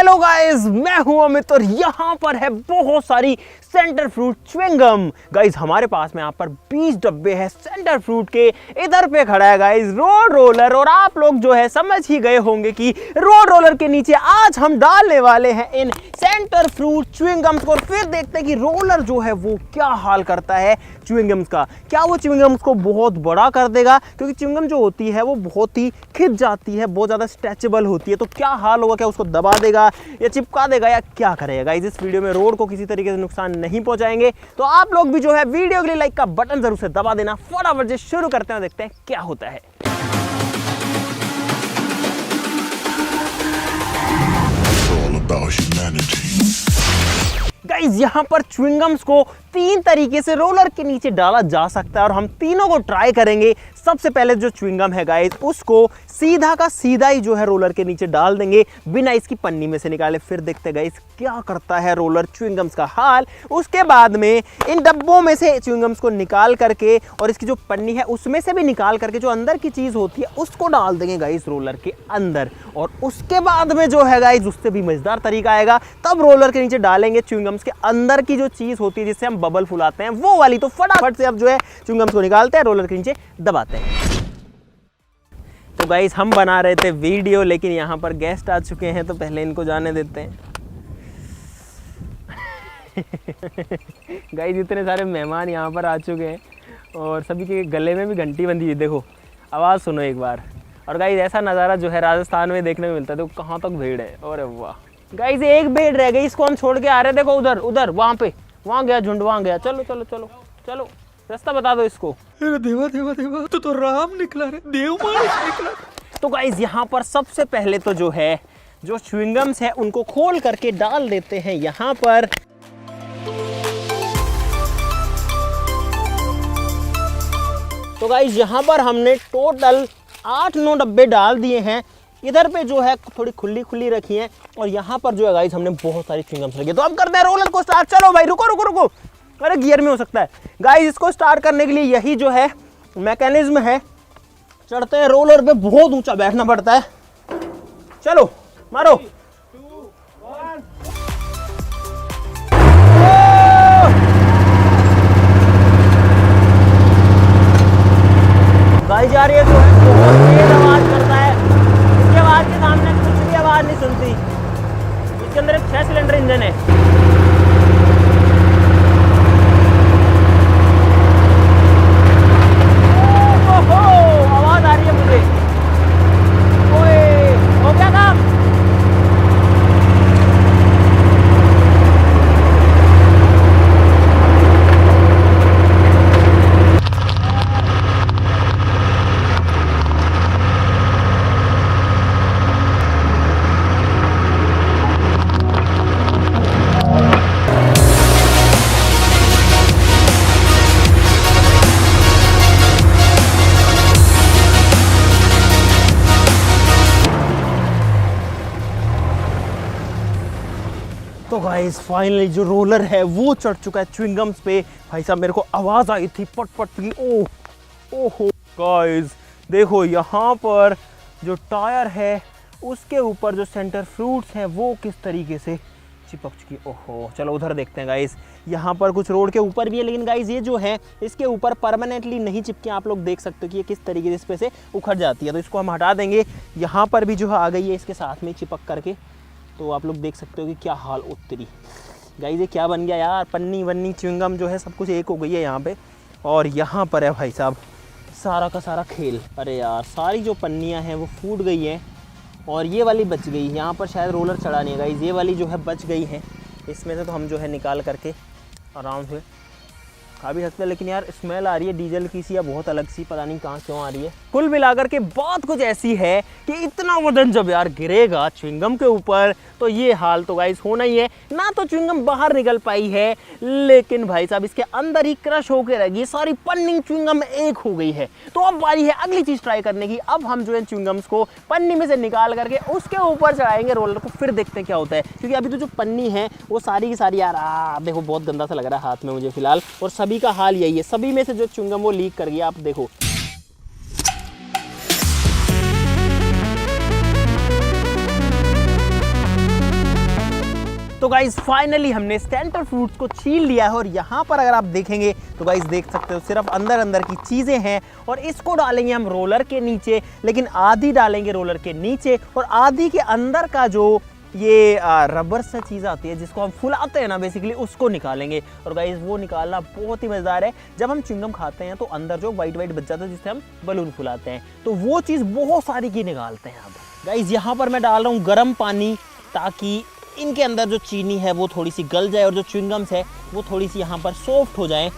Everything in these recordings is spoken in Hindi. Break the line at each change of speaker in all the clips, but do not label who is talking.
हेलो गाइस, मैं हूं अमित और यहाँ पर है बहुत सारी सेंटर फ्रूट च्युइंगम। गाइस हमारे पास में यहाँ पर 20 डब्बे हैं सेंटर फ्रूट के। इधर पे खड़ा है गाइस रोड रोलर और आप लोग जो है समझ ही गए होंगे कि रोड रोलर के नीचे आज हम डालने वाले हैं इन सेंटर फ्रूट च्युइंगम्स को। और फिर देखते हैं कि रोलर जो है वो क्या हाल करता है च्युइंगम्स का। क्या वो च्युइंगम्स को बहुत बड़ा कर देगा, क्योंकि च्युइंगम जो होती है वो बहुत ही खिंच जाती है, बहुत ज़्यादा स्ट्रेचेबल होती है। तो क्या हाल होगा, क्या उसको दबा देगा या चिपका देगा या क्या करेगा। गाइस इस वीडियो में रोड को किसी तरीके से नुकसान नहीं पहुंचाएंगे। तो आप लोग भी जो है वीडियो के लिए लाइक का बटन जरूर से दबा देना। फटाफट से शुरू करते हैं, देखते हैं क्या होता है। गाइस यहाँ पर च्युइंगम्स को 3 तरीके से रोलर के नीचे डाला जा सकता है और हम तीनों को ट्राई करेंगे। सबसे पहले जो च्युइंगम है गाइस उसको सीधा का सीधा ही जो है रोलर के नीचे डाल देंगे बिना इसकी पन्नी में से निकाले। फिर देखते गाइस क्या करता है रोलर च्युइंगम्स का हाल। उसके बाद में इन डब्बों में से च्युइंगम्स को निकाल करके और इसकी जो पन्नी है उसमें से भी निकाल करके जो अंदर की चीज़ होती है उसको डाल देंगे गाइस रोलर के अंदर। और उसके बाद में जो है गाइस उससे भी मज़ेदार तरीका आएगा, तब रोलर के नीचे डालेंगे च्युइंगम्स के अंदर की जो चीज़ होती है जिससे हम बबल फुलाते हैं वो वाली। तो फटाफट से अब जो है च्युइंगम्स को निकालते हैं, रोलर के नीचे दबाते हैं। तो गाइस हम बना रहे थे वीडियो, लेकिन यहाँ पर गेस्ट आ चुके हैं तो पहले इनको जाने देते हैं। गाइस इतने सारे मेहमान यहाँ पर आ चुके हैं और सभी के गले में भी घंटी बंधी हुई। देखो आवाज़ सुनो एक बार। और गाइस ऐसा नज़ारा जो है राजस्थान में देखने को मिलता है। देखो कहाँ तक भीड़ है। अरे वाह गाइस एक भीड़ रह गई, इसको हम छोड़ के आ रहे हैं। देखो उधर उधर वहाँ पे, वहाँ गया झुंड, वहाँ गया। चलो चलो चलो चलो रास्ता बता दो इसको।
अरे देवा देवा देवा, तो राम निकला रे, देव मानुष निकला।
तो गाइस यहाँ पर सबसे पहले तो जो है जो च्युइंगम्स है उनको खोल करके डाल देते हैं यहाँ पर। तो गाइस यहाँ पर हमने टोटल 8-9 डब्बे डाल दिए हैं। इधर पे जो है थोड़ी खुली खुली रखी है और यहाँ पर जो है गाइस हमने बहुत सारी च्युइंगम्स लगी। तो अब करते हैं रोलर को स्टार्ट। चलो भाई रुको रुको रुको, अरे गियर में हो सकता है। गाइस इसको स्टार्ट करने के लिए यही जो है मैकेनिज्म है। चढ़ते हैं रोलर पे, बहुत ऊंचा बैठना पड़ता है। चलो मारो। गाइस जा रही है जो है बहुत तेज आवाज करता है। इसके आवाज के सामने कुछ भी आवाज नहीं सुनती। इसके अंदर एक 6 सिलेंडर इंजन है। तो गाइस फाइनली जो रोलर है वो चढ़ चुका है च्युइंगम्स पे। भाई साहब मेरे को आवाज़ आई थी पट पट की। ओहो गाइस देखो यहाँ पर जो टायर है उसके ऊपर जो सेंटर फ्रूट्स हैं वो किस तरीके से चिपक चुकी। ओहो चलो उधर देखते हैं गाइस। यहाँ पर कुछ रोड के ऊपर भी है, लेकिन गाइस ये जो है इसके ऊपर परमानेंटली नहीं चिपके। आप लोग देख सकते हो कि ये किस तरीके से इस पे से उखड़ जाती है। तो इसको हम हटा देंगे। यहाँ पर भी जो है आ गई है इसके साथ में चिपक करके। तो आप लोग देख सकते हो कि क्या हाल उत्तरी। गाइस ये क्या बन गया यार, पन्नी वन्नी च्युइंगम जो है सब कुछ एक हो गई है यहाँ पे। और यहाँ पर है भाई साहब सारा का सारा खेल। अरे यार सारी जो पन्नियाँ हैं वो फूट गई हैं और ये वाली बच गई। यहाँ पर शायद रोलर चढ़ा नहीं है गाइस, ये वाली जो है बच गई है। इसमें से तो हम जो है निकाल करके आराम से खा भी सकते हैं। लेकिन यार स्मेल आ रही है डीजल की सी या बहुत अलग सी, पता नहीं कहाँ क्यों आ रही है। कुल मिलाकर के बात कुछ ऐसी है कि इतना वजन जब यार गिरेगा च्युइंगम के ऊपर तो ये हाल तो गाइस होना ही है। ना तो च्युइंगम बाहर निकल पाई है, लेकिन भाई साहब इसके अंदर ही क्रश होकर रह गई। सारी पन्नी च्युइंगम एक हो गई है। तो अब बारी है अगली चीज़ ट्राई करने की। अब हम जो है च्युइंगम्स को पन्नी में से निकाल करके उसके ऊपर चढ़ाएंगे रोलर को, फिर देखते हैं क्या होता है। क्योंकि अभी तो जो पन्नी है वो सारी की सारी यार देखो बहुत गंदा सा लग रहा है हाथ में मुझे फिलहाल। और सभी का हाल यही है, सभी में से जो च्युइंगम वो लीक कर गया। आप देखो तो गाइज फाइनली हमने सेंटर फ्रूट्स को छील लिया है और यहाँ पर अगर आप देखेंगे तो गाइज देख सकते हो सिर्फ अंदर अंदर की चीज़ें हैं और इसको डालेंगे हम रोलर के नीचे, लेकिन आधी डालेंगे रोलर के नीचे और आधी के अंदर का जो ये रबर सा चीज़ आती है जिसको हम फुलाते हैं ना बेसिकली, उसको निकालेंगे। और गाइज वो निकालना बहुत ही मज़ेदार है। जब हम च्युइंगम खाते हैं तो अंदर जो वाइट वाइट बच जाता है जिससे हम बलून फुलाते हैं, तो वो चीज़ बहुत सारी की निकालते हैं। अब गाइज यहाँ पर मैं डाल रहा हूँ गर्म पानी ताकि इनके अंदर जो चीनी है वो थोड़ी सी गल जाए और जो च्युइंगम्स है वो थोड़ी सी यहाँ पर सॉफ्ट हो जाए।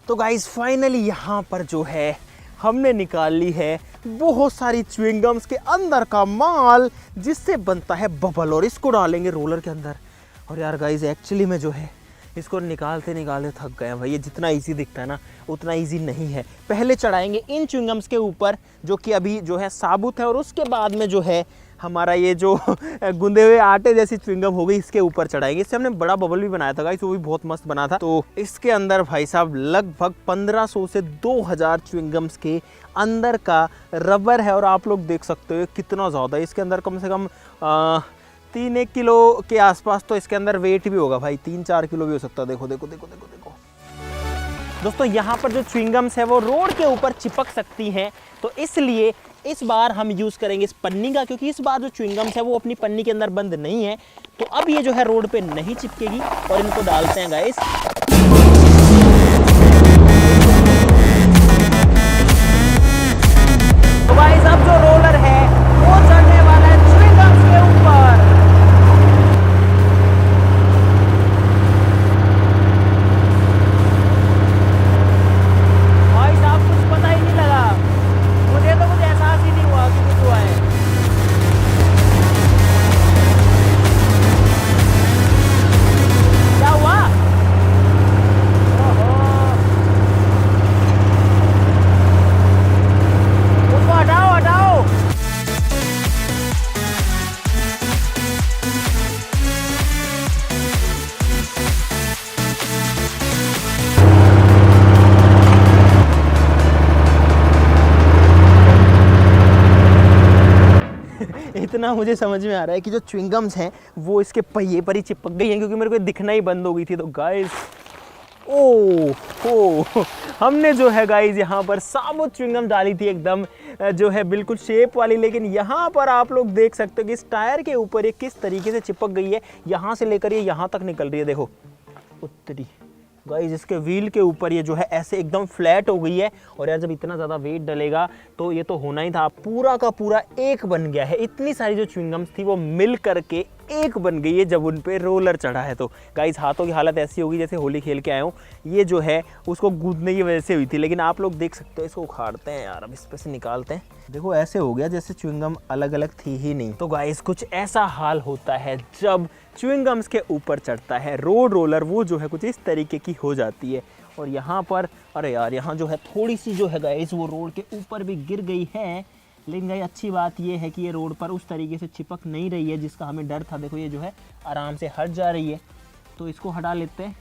तो गाइज फाइनली यहाँ पर जो है हमने निकाल ली है बहुत सारी च्युइंगम्स के अंदर का माल जिससे बनता है बबल, और इसको डालेंगे रोलर के अंदर। और यार गाइज एक्चुअली में जो है इसको निकालते निकालते थक गए हैं भाई। ये जितना इजी दिखता है ना उतना इजी नहीं है। पहले चढ़ाएंगे इन च्युइंगम्स के ऊपर जो कि अभी जो है साबुत है, और उसके बाद में जो है हमारा ये जो गुंदे हुए आटे जैसी च्युइंगम हो गई इसके ऊपर चढ़ाएंगे। इससे हमने बड़ा बबल भी बनाया था गाइस, वो भी बहुत मस्त बना था। तो इसके अंदर भाई साहब लगभग 1500 से 2000 च्युइंगम्स के अंदर का रबर है, और आप लोग देख सकते हो कितना ज़्यादा है। इसके अंदर कम से कम 3-1 किलो के आसपास तो इसके अंदर वेट भी होगा भाई, 3-4 किलो भी हो सकता है। देखो देखो देखो देखो देखो दोस्तों, यहाँ पर जो च्युइंगम्स है वो रोड के ऊपर चिपक सकती हैं, तो इसलिए इस बार हम यूज़ करेंगे इस पन्नी का, क्योंकि इस बार जो च्युइंगम्स है वो अपनी पन्नी के अंदर बंद नहीं है। तो अब ये जो है रोड पे नहीं चिपकेगी और इनको डालते हैं गाइस। तो गाइस अब जो रोलर है वो चढ़ने वाला है च्युइंगम्स के ऊपर। भाई साहब कुछ पता ही नहीं लगा, मुझे तो कुछ एहसास ही नहीं हुआ कि कुछ हुआ है। क्या हुआ? उसको हटाओ हटाओ। इतना मुझे समझ में आ रहा है कि जो च्युइंगम्स हैं वो इसके पहिए पर ही चिपक गई हैं, क्योंकि मेरे को दिखना ही बंद हो गई थी। तो गाइस ओह हमने जो है गाइस यहाँ पर साबुत च्युइंगम डाली थी एकदम जो है बिल्कुल शेप वाली, लेकिन यहाँ पर आप लोग देख सकते हो कि इस टायर के ऊपर ये किस तरीके से चिपक गई है। यहाँ से लेकर ये यहाँ तक निकल रही है, देखो उत्तरी गाइस। इसके व्हील के ऊपर ये जो है ऐसे एकदम फ्लैट हो गई है, और यार जब इतना ज़्यादा वेट डलेगा तो ये तो होना ही था। पूरा का पूरा एक बन गया है। इतनी सारी जो च्युइंगम्स थी वो मिल करके एक बन गई है जब उन पे रोलर चढ़ा है। तो गाइस हाथों की हालत ऐसी होगी जैसे होली खेल के आए हूँ। ये जो है उसको गूंदने की वजह से हुई थी, लेकिन आप लोग देख सकते हो इसको उखाड़ते हैं यार। अब इस पे से निकालते हैं, देखो ऐसे हो गया जैसे च्युइंगम अलग अलग थी ही नहीं। तो गाइस कुछ ऐसा हाल होता है जब च्युइंगम्स के ऊपर चढ़ता है रोड रोलर, वो जो है कुछ इस तरीके की हो जाती है। और यहाँ पर अरे यार यहाँ जो है थोड़ी सी जो है गाइस वो रोड के ऊपर भी गिर गई है, लेकिन गाइस अच्छी बात ये है कि ये रोड पर उस तरीके से चिपक नहीं रही है जिसका हमें डर था। देखो ये जो है आराम से हट जा रही है, तो इसको हटा लेते हैं।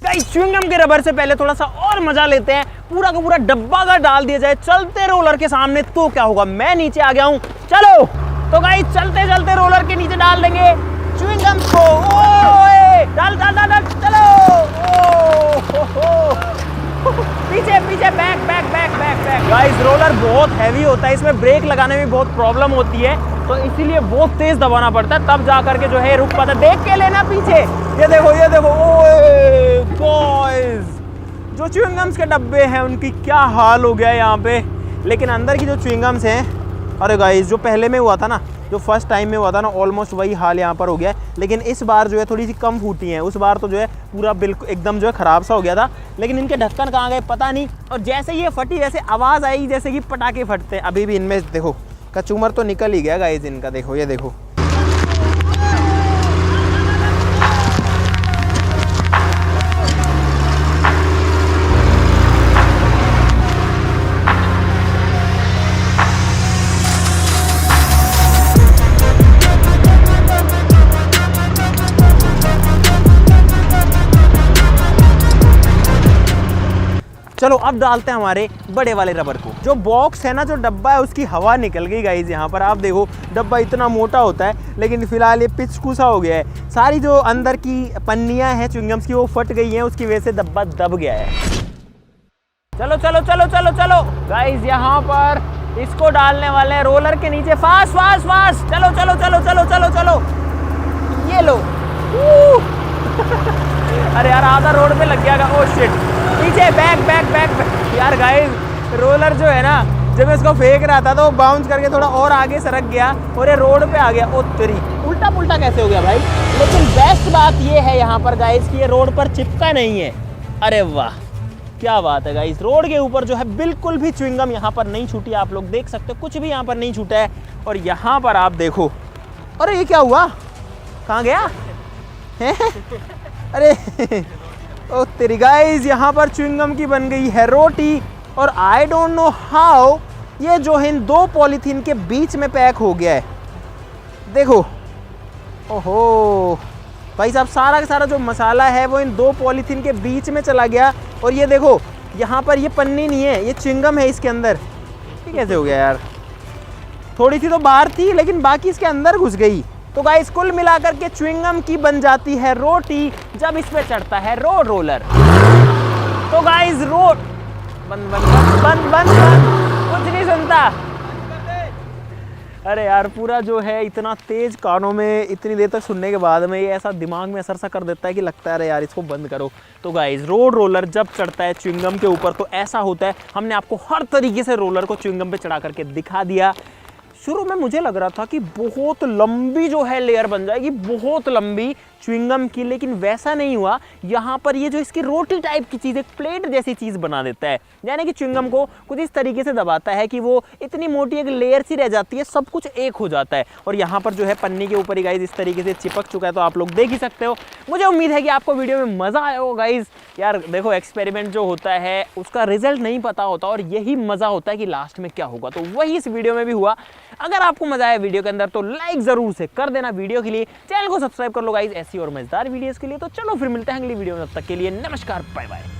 गाइस च्युइंगम के रबर से पहले थोड़ा सा और मजा लेते हैं। पूरा का पूरा डब्बा अगर डाल दिया जाए चलते रोलर के सामने तो क्या होगा। मैं नीचे आ गया हूँ, चलो। तो गाइस चलते चलते रोलर के नीचे डाल देंगे च्युइंगम को। ओए डाल डाल डाल डाल चलो। पीछे पीछे back back back back back. Guys roller बहुत हैवी होता है, इसमें ब्रेक लगाने में बहुत प्रॉब्लम होती है, तो इसीलिए बहुत तेज दबाना पड़ता है, तब जा करके जो है रुक पाता है। देख के लेना पीछे, ये देखो ये देखो। ओए गाइस जो च्युइंगम्स के डब्बे हैं उनकी क्या हाल हो गया है यहाँ पे। लेकिन अंदर की जो च्युइंगम्स हैं, अरे गाइस जो पहले में हुआ था ना, जो फर्स्ट टाइम में हुआ था ना, ऑलमोस्ट वही हाल यहाँ पर हो गया है। लेकिन इस बार जो है थोड़ी सी कम फूटी हैं, उस बार तो जो है पूरा बिल्कुल एकदम जो है ख़राब सा हो गया था। लेकिन इनके ढक्कन कहाँ गए पता नहीं, और जैसे ये फटी वैसे आवाज़ आई जैसे कि पटाखे फटते हैं। अभी भी इनमें देखो कचूमर तो निकल ही गया गाइस इनका, देखो ये देखो। चलो अब डालते हैं हमारे बड़े वाले रबर को। जो बॉक्स है ना, जो डब्बा है, उसकी हवा निकल गई गाइज। यहाँ पर आप देखो डब्बा इतना मोटा होता है, लेकिन फिलहाल ये पिचकुसा हो गया है। सारी जो अंदर की पन्नियाँ हैं च्युइंगम्स की वो फट गई हैं, उसकी वजह से डब्बा दब गया है। चलो चलो चलो चलो चलो गाइज, यहाँ पर इसको डालने वाले हैं रोलर के नीचे। फास्ट फास्ट फास्ट, चलो चलो चलो चलो चलो चलो, ये लो। अरे यार आधा रोड पे लग गया। ओ शिट, पीछे बैक बैक बैक बैक। यार गाइस रोलर जो है ना, जब मैं इसको फेंक रहा था तो वो बाउंस करके थोड़ा और आगे सरक गया और ये रोड पे आ गया। ओ तेरी, उल्टा पुल्टा कैसे हो गया भाई। लेकिन बेस्ट बात ये है यहाँ पर गाइस कि ये रोड पर चिपका नहीं है। अरे वाह क्या बात है गाइस, रोड के ऊपर जो है बिल्कुल भी च्युइंगम यहाँ पर नहीं छूटी। आप लोग देख सकते हो कुछ भी यहाँ पर नहीं छूटा है। और यहाँ पर आप देखो, अरे ये क्या हुआ, कहाँ गया अरे ओ तेरी गाइस, यहाँ पर च्युइंगम की बन गई है रोटी। और आई डोंट नो हाउ ये जो है इन दो पॉलीथीन के बीच में पैक हो गया है। देखो, ओहो भाई साहब, सारा का सारा जो मसाला है वो इन दो पॉलीथीन के बीच में चला गया। और ये देखो यहाँ पर ये पन्नी नहीं है, ये च्युइंगम है इसके अंदर। ये कैसे हो गया यार, थोड़ी सी तो बाहर थी लेकिन बाकी इसके अंदर घुस गई। तो गाइस कुल मिलाकर के च्युइंगम की बन जाती है रोटी जब इस पे चढ़ता है रोड रोलर। तो गाइस रोड बंद बंद बंद बंद बंद, कुछ नहीं सुनता। अरे यार पूरा जो है इतना तेज कानों में इतनी देर तक सुनने के बाद में ये ऐसा दिमाग में असर सा कर देता है कि लगता है अरे यार इसको बंद करो। तो गाइस रोड रोलर जब चढ़ता है च्युइंगम के ऊपर तो ऐसा होता है। हमने आपको हर तरीके से रोलर को च्युइंगम पे चढ़ा करके दिखा दिया। शुरू में मुझे लग रहा था कि बहुत लंबी जो है लेयर बन जाएगी, बहुत लंबी च्युइंगम की, लेकिन वैसा नहीं हुआ। यहाँ पर ये जो इसकी रोटी टाइप की चीज़, एक प्लेट जैसी चीज़ बना देता है, यानी कि च्युइंगम को कुछ इस तरीके से दबाता है कि वो इतनी मोटी एक लेयर सी रह जाती है, सब कुछ एक हो जाता है। और यहाँ पर जो है पन्नी के ऊपर ही गाइज इस तरीके से चिपक चुका है, तो आप लोग देख ही सकते हो। मुझे उम्मीद है कि आपको वीडियो में मज़ा आया हो गाइज। यार देखो एक्सपेरिमेंट जो होता है उसका रिजल्ट नहीं पता होता और यही मज़ा होता है कि लास्ट में क्या होगा, तो वही इस वीडियो में भी हुआ। अगर आपको मज़ा आया वीडियो के अंदर तो लाइक ज़रूर से कर देना वीडियो के लिए, चैनल को सब्सक्राइब कर लो गाइज ऐसी और मजेदार वीडियोस के लिए। तो चलो फिर मिलते हैं अगली वीडियो में, तब तक के लिए नमस्कार, बाय बाय।